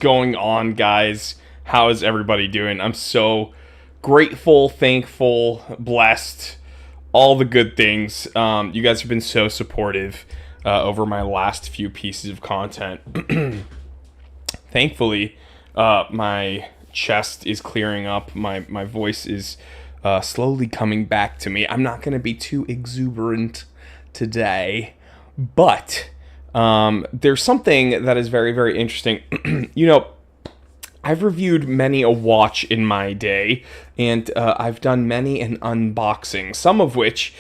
going on, guys? How is everybody doing? I'm so grateful, thankful, blessed, all the good things. You guys have been so supportive over my last few pieces of content. Thankfully, my chest is clearing up. My voice is slowly coming back to me. I'm not going to be too exuberant today, but there's something that is very, very interesting. I've reviewed many a watch in my day, and I've done many an unboxing, some of which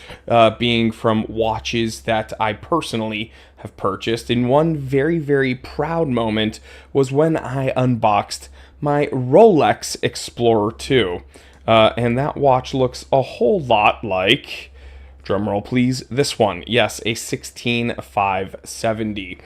being from watches that I personally have purchased. And one very, very proud moment was when I unboxed my Rolex Explorer 2. And that watch looks a whole lot like, drumroll please, this one. Yes, a 16570.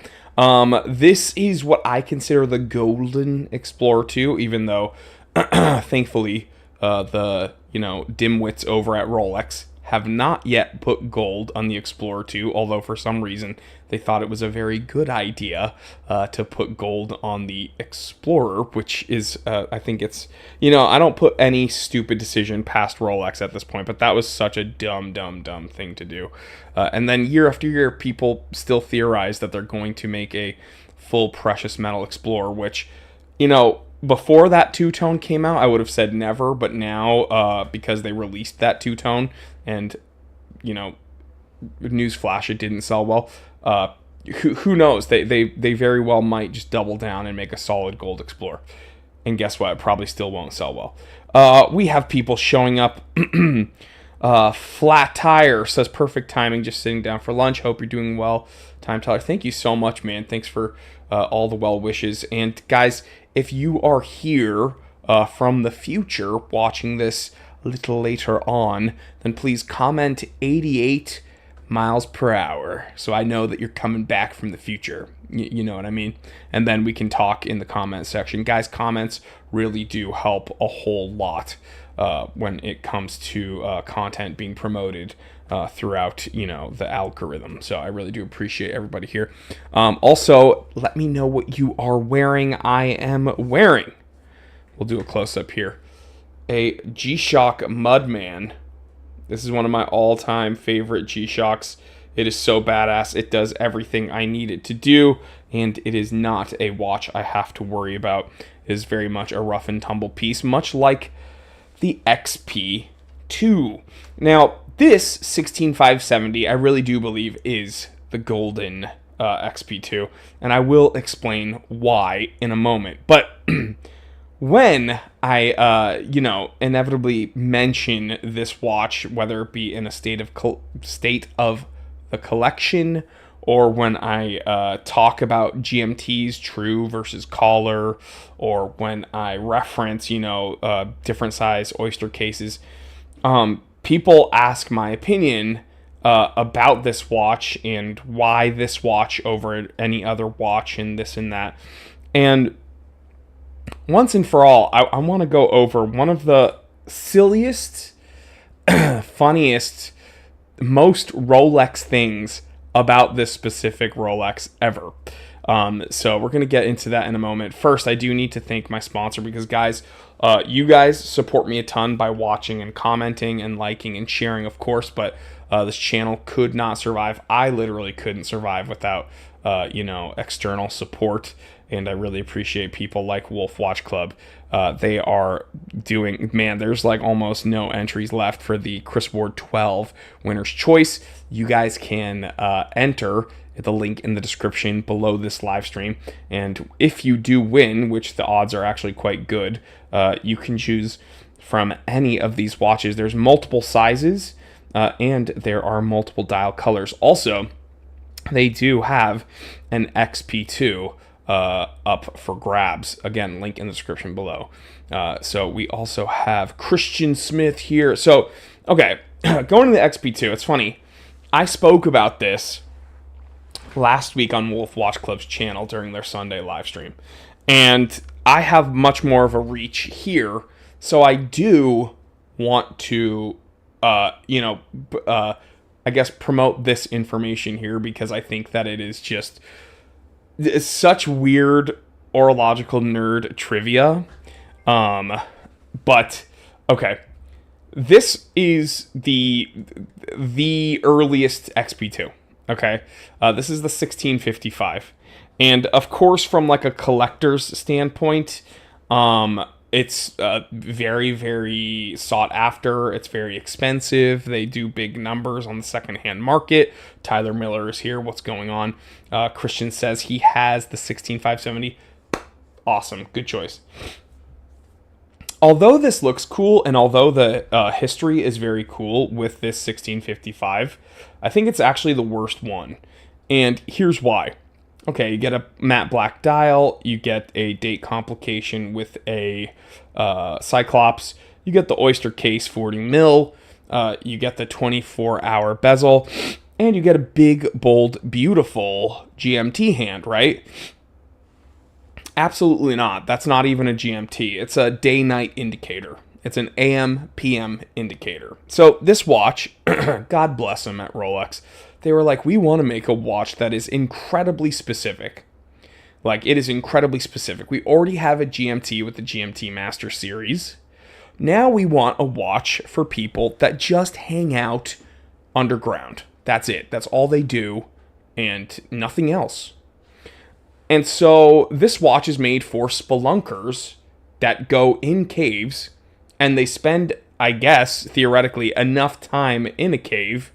This is what I consider the golden Explorer 2, even though, thankfully, the dimwits over at Rolex have not yet put gold on the Explorer 2, although for some reason they thought it was a very good idea to put gold on the Explorer, which is, I think it's, I don't put any stupid decision past Rolex at this point, but that was such a dumb thing to do. And then year after year, people still theorize that they're going to make a full precious metal Explorer, which, before that two-tone came out, I would have said never, but now, because they released that two-tone, and, newsflash, it didn't sell well, who knows? They very well might just double down and make a solid gold Explorer. And guess what? It probably still won't sell well. We have people showing up. Flat Tire says, perfect timing, just sitting down for lunch. Hope you're doing well. Time Teller, thank you so much, man. Thanks for all the well wishes. And guys, if you are here from the future watching this a little later on, then please comment 88 miles per hour so I know that you're coming back from the future. You know what I mean? And then we can talk in the comment section. Guys, comments really do help a whole lot when it comes to content being promoted throughout, the algorithm. So I really do appreciate everybody here. Also, let me know what you are wearing. I am wearing, we'll do a close-up here, a G-Shock Mudman. This is one of my all-time favorite G-Shocks. It is so badass. It does everything I need it to do, and it is not a watch I have to worry about. It is very much a rough and tumble piece, much like the XP2. Now, this 16570, I really do believe, is the golden XP2, and I will explain why in a moment. But when I, inevitably mention this watch, whether it be in a state of the collection, or when I talk about GMT's true versus collar, or when I reference, different size oyster cases, people ask my opinion about this watch and why this watch over any other watch and this and that. And once and for all, I want to go over one of the silliest, funniest, most Rolex things about this specific Rolex ever. So we're going to get into that in a moment. First, I do need to thank my sponsor because, guys, you guys support me a ton by watching and commenting and liking and sharing, of course, but this channel could not survive. I literally couldn't survive without, external support. And I really appreciate people like Wolf Watch Club. They are doing, there's like almost no entries left for the Chris Ward 12 Winner's Choice. You guys can enter at the link in the description below this live stream. And if you do win, which the odds are actually quite good, you can choose from any of these watches. There's multiple sizes and there are multiple dial colors. Also, they do have an XP2 up for grabs. Again, link in the description below. So we also have Christian Smith here. So, okay, going to the XP2, it's funny. I spoke about this last week on Wolf Watch Club's channel during their Sunday live stream. And I have much more of a reach here. So I do want to, I guess promote this information here because I think that it is just, it's such weird horological nerd trivia. But okay, this is the earliest XP2. Okay, this is the 1655, and of course, from like a collector's standpoint, it's very, very sought after. It's very expensive. They do big numbers on the secondhand market. Tyler Miller is here. What's going on? Christian says he has the 16570. Awesome, good choice. Although this looks cool, and although the history is very cool with this 1655, I think it's actually the worst one. And here's why. Okay, you get a matte black dial, you get a date complication with a Cyclops, you get the Oyster case 40 mil, you get the 24-hour bezel, and you get a big, bold, beautiful GMT hand, right? Absolutely not. That's not even a GMT. It's a day-night indicator. It's an AM/PM indicator. So this watch, God bless them at Rolex, they were like, we want to make a watch that is incredibly specific. Like, it is incredibly specific. We already have a GMT with the GMT Master Series. Now we want a watch for people that just hang out underground. That's it. That's all they do, and nothing else. And so this watch is made for spelunkers that go in caves, and they spend, I guess, theoretically, enough time in a cave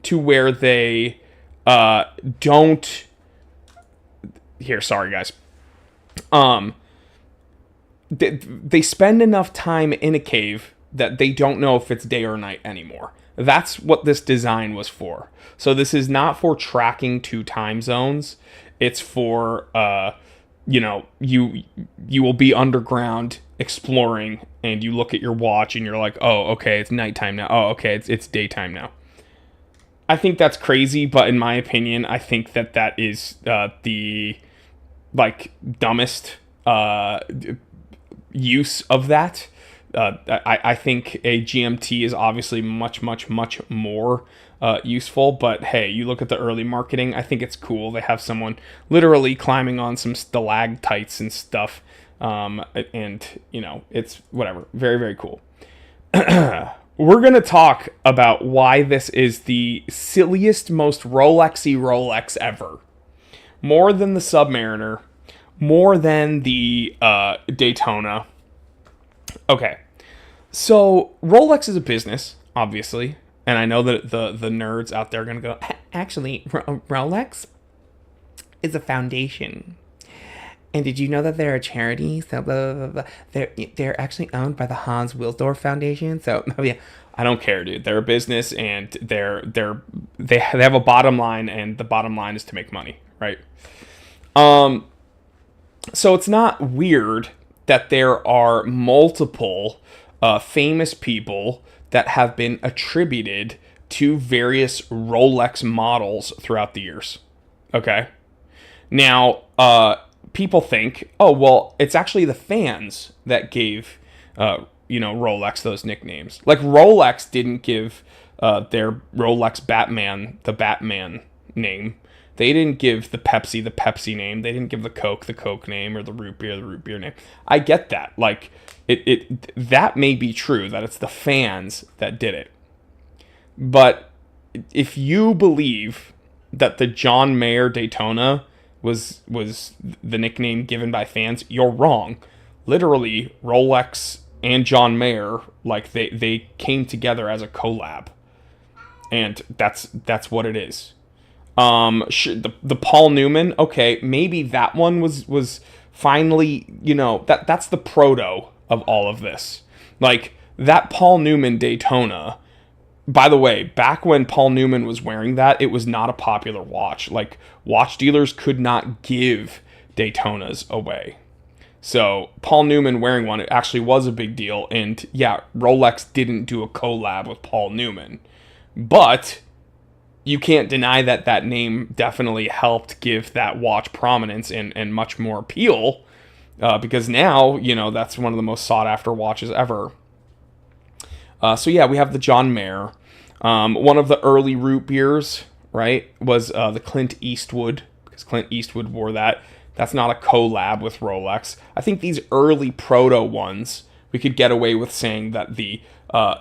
to where they don't... Here, sorry, guys. They spend enough time in a cave that they don't know if it's day or night anymore. That's what this design was for. So this is not for tracking 2 time zones. It's for, you will be underground exploring, and you look at your watch, and you're like, oh, okay, it's nighttime now. Oh, okay, it's daytime now. I think that's crazy, but in my opinion, I think that is the, like, dumbest use of that. I think a GMT is obviously much, much, much more useful, but hey, you look at the early marketing, I think it's cool. They have someone literally climbing on some stalactites and stuff, and, it's whatever. Very, very cool. We're going to talk about why this is the silliest, most Rolexy Rolex ever. More than the Submariner, more than the Daytona. Okay, so Rolex is a business, obviously, and I know that the nerds out there are going to go, actually, Rolex is a foundation. And did you know that they're a charity? So blah, blah, blah, blah. They're actually owned by the Hans Wilsdorf Foundation. So yeah, I don't care, dude. They're a business, and they have a bottom line, and the bottom line is to make money, right? So it's not weird that there are multiple famous people that have been attributed to various Rolex models throughout the years. Okay? Now, people think, oh, well, it's actually the fans that gave, Rolex those nicknames. Like, Rolex didn't give their Rolex Batman the Batman name. They didn't give the Pepsi name. They didn't give the Coke name, or the root beer name. I get that. Like, that may be true, that it's the fans that did it. But if you believe that the John Mayer Daytona was the nickname given by fans, you're wrong. Literally, Rolex and John Mayer, like, they came together as a collab. And that's what it is. The Paul Newman, okay, maybe that one was finally, that's the proto of all of this. Like, that Paul Newman Daytona, by the way, back when Paul Newman was wearing that, it was not a popular watch. Like, watch dealers could not give Daytonas away. So, Paul Newman wearing one, it actually was a big deal. And yeah, Rolex didn't do a collab with Paul Newman. But you can't deny that name definitely helped give that watch prominence and much more appeal, because now, that's one of the most sought after watches ever. So yeah, we have the John Mayer. One of the early root beers, right, was the Clint Eastwood, because Clint Eastwood wore that. That's not a collab with Rolex. I think these early proto ones, we could get away with saying that the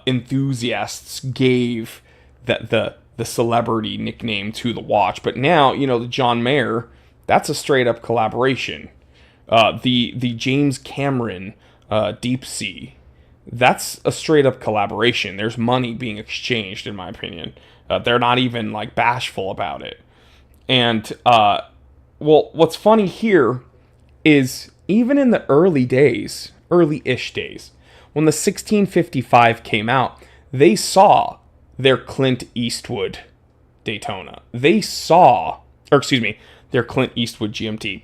enthusiasts gave that the celebrity nickname to the watch. But now, the John Mayer, that's a straight up collaboration. The James Cameron Deep Sea, that's a straight up collaboration. There's money being exchanged, in my opinion. They're not even like bashful about it. And what's funny here is even in the early-ish days, when the 1655 came out, they saw their Clint Eastwood Daytona. Their Clint Eastwood GMT.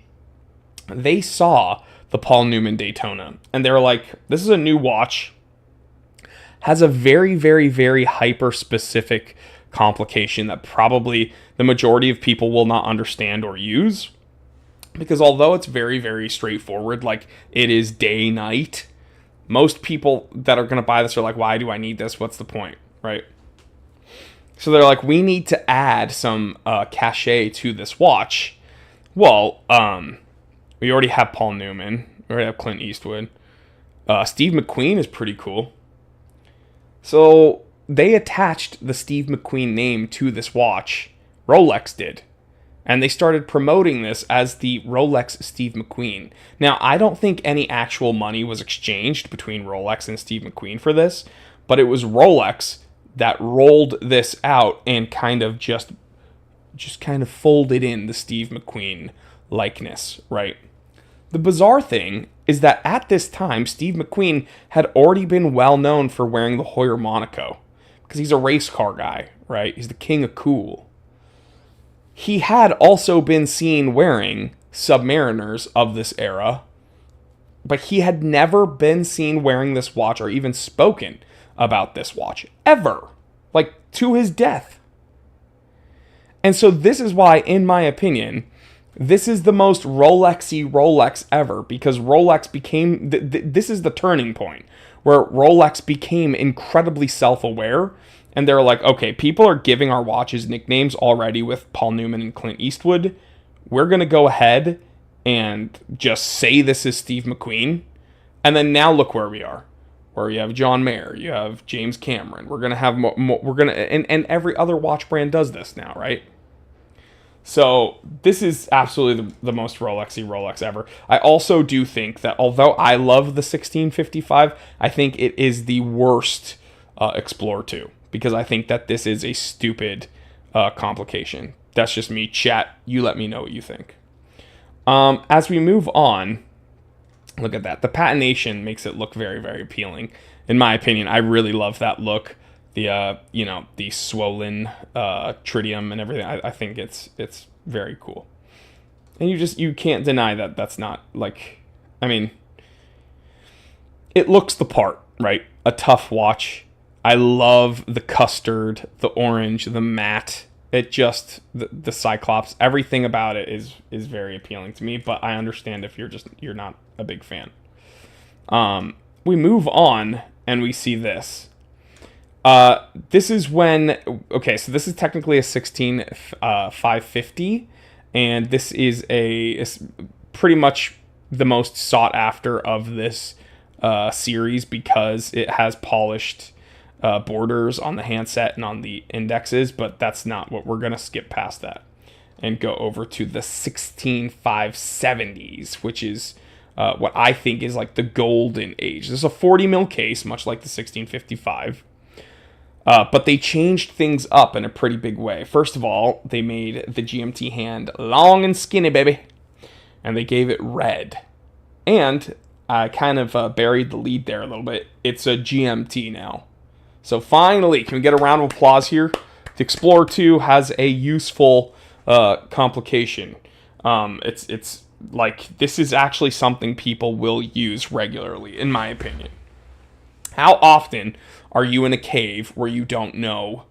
They saw the Paul Newman Daytona, and they were like, this is a new watch, has a very, very, very hyper-specific complication that probably the majority of people will not understand or use, because although it's very, very straightforward, like it is day-night, most people that are going to buy this are like, why do I need this? What's the point, right? So they're like, we need to add some cachet to this watch. Well, we already have Paul Newman. We already have Clint Eastwood. Steve McQueen is pretty cool. So they attached the Steve McQueen name to this watch. Rolex did. And they started promoting this as the Rolex Steve McQueen. Now, I don't think any actual money was exchanged between Rolex and Steve McQueen for this, but it was Rolex that rolled this out and kind of just kind of folded in the Steve McQueen likeness, right? The bizarre thing is that at this time, Steve McQueen had already been well known for wearing the Hoyer Monaco, because he's a race car guy, right? He's the king of cool. He had also been seen wearing Submariners of this era, but he had never been seen wearing this watch or even spoken about this watch, ever. Like, to his death. And so this is why, in my opinion, this is the most Rolexy Rolex ever, because Rolex became, this is the turning point, where Rolex became incredibly self-aware, and they're like, okay, people are giving our watches nicknames already with Paul Newman and Clint Eastwood. We're going to go ahead and just say this is Steve McQueen. And then now look where we are. Where you have John Mayer, you have James Cameron. We're going to have and every other watch brand does this now, right? So this is absolutely the most Rolexy Rolex ever. I also do think that although I love the 1655, I think it is the worst Explorer 2. Because I think that this is a stupid complication. That's just me. Chat, you let me know what you think. As we move on, look at that. The patination makes it look very, very appealing. In my opinion, I really love that look. The the swollen tritium and everything. I think it's very cool. And you can't deny that that's not like, I mean, it looks the part, right? A tough watch. I love the custard, the orange, the matte. It just, the Cyclops, everything about it is very appealing to me, but I understand if you're not a big fan. We move on and we see this. This is when, okay, so this is technically a 16550, and this is is pretty much the most sought after of this series because it has polished borders on the handset and on the indexes, but that's not what we're going to skip past that and go over to the 16570s, which is what I think is like the golden age. This is a 40 mil case, much like the 1655, but they changed things up in a pretty big way. First of all, they made the GMT hand long and skinny, baby, and they gave it red. And I kind of buried the lead there a little bit. It's a GMT now. So finally, can we get a round of applause here? The Explorer 2 has a useful complication. It's like, this is actually something people will use regularly, in my opinion. How often are you in a cave where you don't know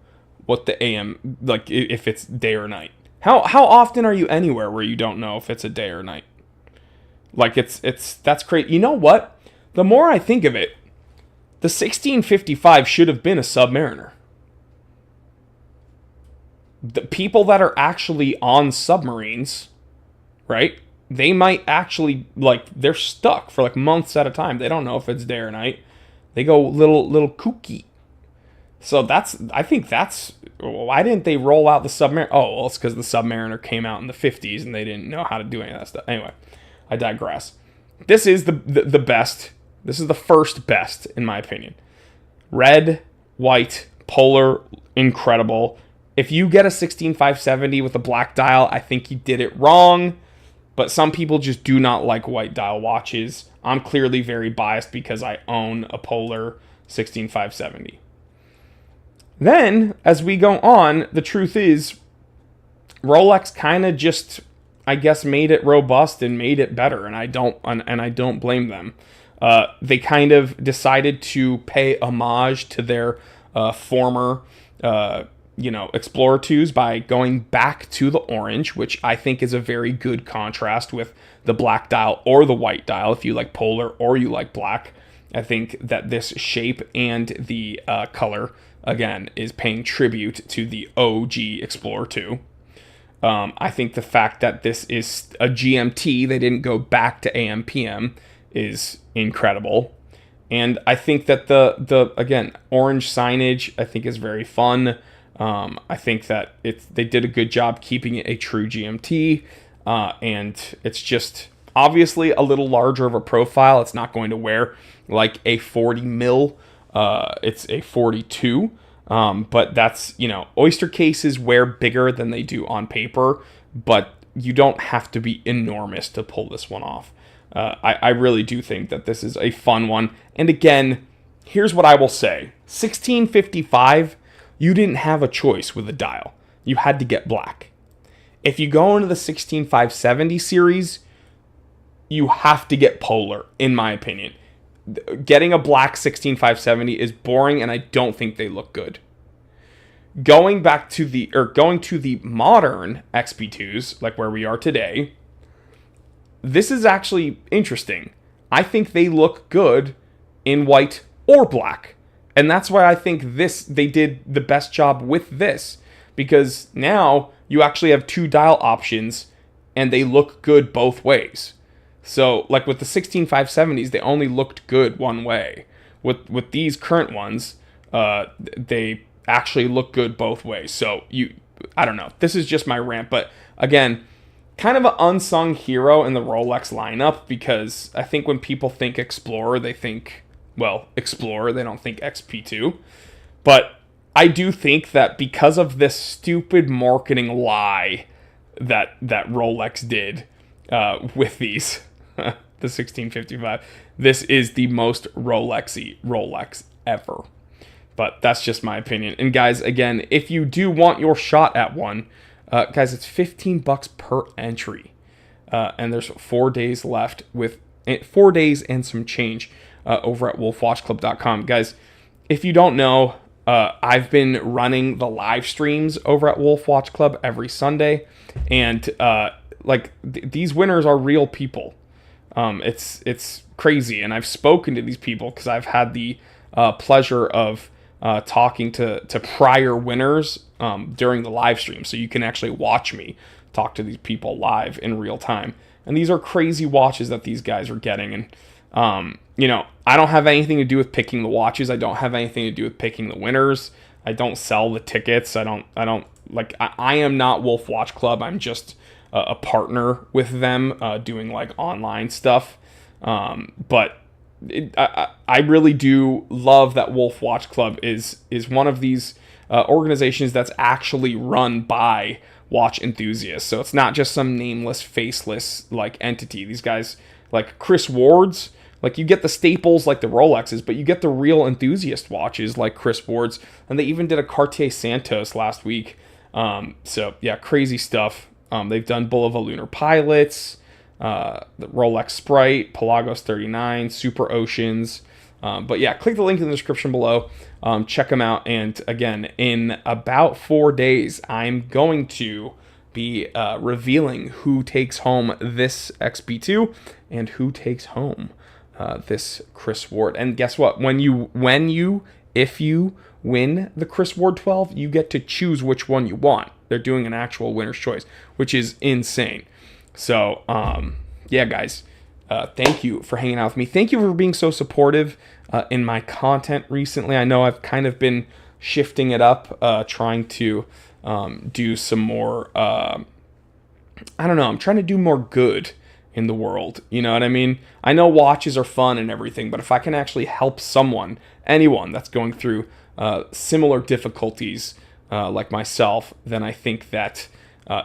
what the AM, like if it's day or night? How often are you anywhere where you don't know if it's a day or night? Like that's crazy. You know what? The more I think of it, the 1655 should have been a Submariner. The people that are actually on submarines, right? they might actually, like, they're stuck for like months at a time. They don't know if it's day or night. They go little kooky. So I think that's, why didn't they roll out the Submariner? Oh, well, it's because the Submariner came out in the 50s and they didn't know how to do any of that stuff. Anyway, I digress. This is the best. This is the first best, in my opinion. Red, white, polar, incredible. If you get a 16570 with a black dial, I think you did it wrong. But some people just do not like white dial watches. I'm clearly very biased because I own a polar 16570. Then, as we go on, the truth is, Rolex kind of just, I guess, made it robust and made it better, and I don't blame them. They kind of decided to pay homage to their former, Explorer 2s by going back to the orange, which I think is a very good contrast with the black dial or the white dial. If you like polar or you like black, I think that this shape and the color, again, is paying tribute to the OG Explorer 2. I think the fact that this is a GMT, they didn't go back to AM PM, is incredible. And I think that the again, orange signage, I think, is very fun. I think that they did a good job keeping it a true GMT, and it's just obviously a little larger of a profile. It's not going to wear like a 40 mil. It's a 42. But that's, oyster cases wear bigger than they do on paper, but you don't have to be enormous to pull this one off. I really do think that this is a fun one. And again, here's what I will say. 1655, you didn't have a choice with a dial. You had to get black. If you go into the 16570 series, you have to get polar, in my opinion. Getting a black 16570 is boring, and I don't think they look good. Going to the modern XP2s, like where we are today, this is actually interesting. I think they look good in white or black. And that's why I think they did the best job with this, because now you actually have two dial options and they look good both ways. So, like with the 16570s, they only looked good one way. With these current ones, they actually look good both ways. So, I don't know. This is just my rant. But again, kind of an unsung hero in the Rolex lineup, because I think when people think Explorer, they think, well, Explorer. They don't think XP2. But I do think that because of this stupid marketing lie that Rolex did with these, the 1655, this is the most Rolexy Rolex ever. But that's just my opinion. And guys, again, if you do want your shot at one, guys, it's $15 per entry. And there's 4 days left, with 4 days and some change over at wolfwatchclub.com. Guys, if you don't know, I've been running the live streams over at Wolf Watch Club every Sunday. And these winners are real people. It's crazy. And I've spoken to these people because I've had the pleasure of talking to prior winners during the live stream. So you can actually watch me talk to these people live in real time. And these are crazy watches that these guys are getting. And, I don't have anything to do with picking the watches. I don't have anything to do with picking the winners. I don't sell the tickets. I am not Wolf Watch Club. I'm just a partner with them doing like online stuff. But I really do love that Wolf Watch Club is one of these organizations that's actually run by watch enthusiasts. So it's not just some nameless, faceless like entity. These guys, like Chris Ward's, like you get the staples like the Rolexes, but you get the real enthusiast watches like Chris Ward's, and they even did a Cartier Santos last week. So yeah, crazy stuff. They've done Bull of a Lunar Pilots, the Rolex Sprite, Pelagos 39, Super Oceans. But yeah, click the link in the description below. Check them out. And again, in about 4 days, I'm going to be revealing who takes home this XP2 and who takes home this Chris Ward. And guess what? If you win the Chris Ward 12, you get to choose which one you want. They're doing an actual winner's choice, which is insane. So, yeah, guys, thank you for hanging out with me. Thank you for being so supportive in my content recently. I know I've kind of been shifting it up, trying to do some more. I don't know. I'm trying to do more good in the world. You know what I mean? I know watches are fun and everything, but if I can actually help someone, anyone that's going through similar difficulties like myself, then I think that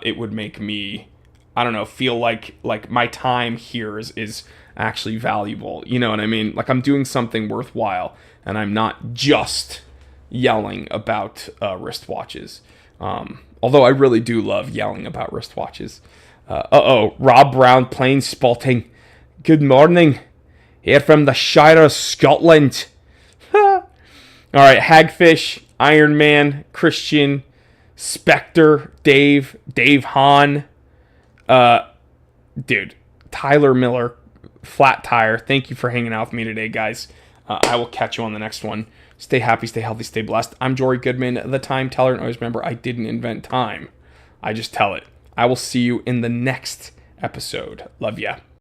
it would make me, I don't know, feel like my time here is actually valuable. You know what I mean? Like I'm doing something worthwhile, and I'm not just yelling about wristwatches. Although I really do love yelling about wristwatches. Rob Brown, Plain Spotting. Good morning. Here from the Shire of Scotland. All right, Hagfish, Iron Man, Christian, Spectre, Dave Hahn, dude, Tyler Miller, Flat Tire. Thank you for hanging out with me today, guys. I will catch you on the next one. Stay happy, stay healthy, stay blessed. I'm Jory Goodman, the Time Teller, and always remember, I didn't invent time. I just tell it. I will see you in the next episode. Love ya.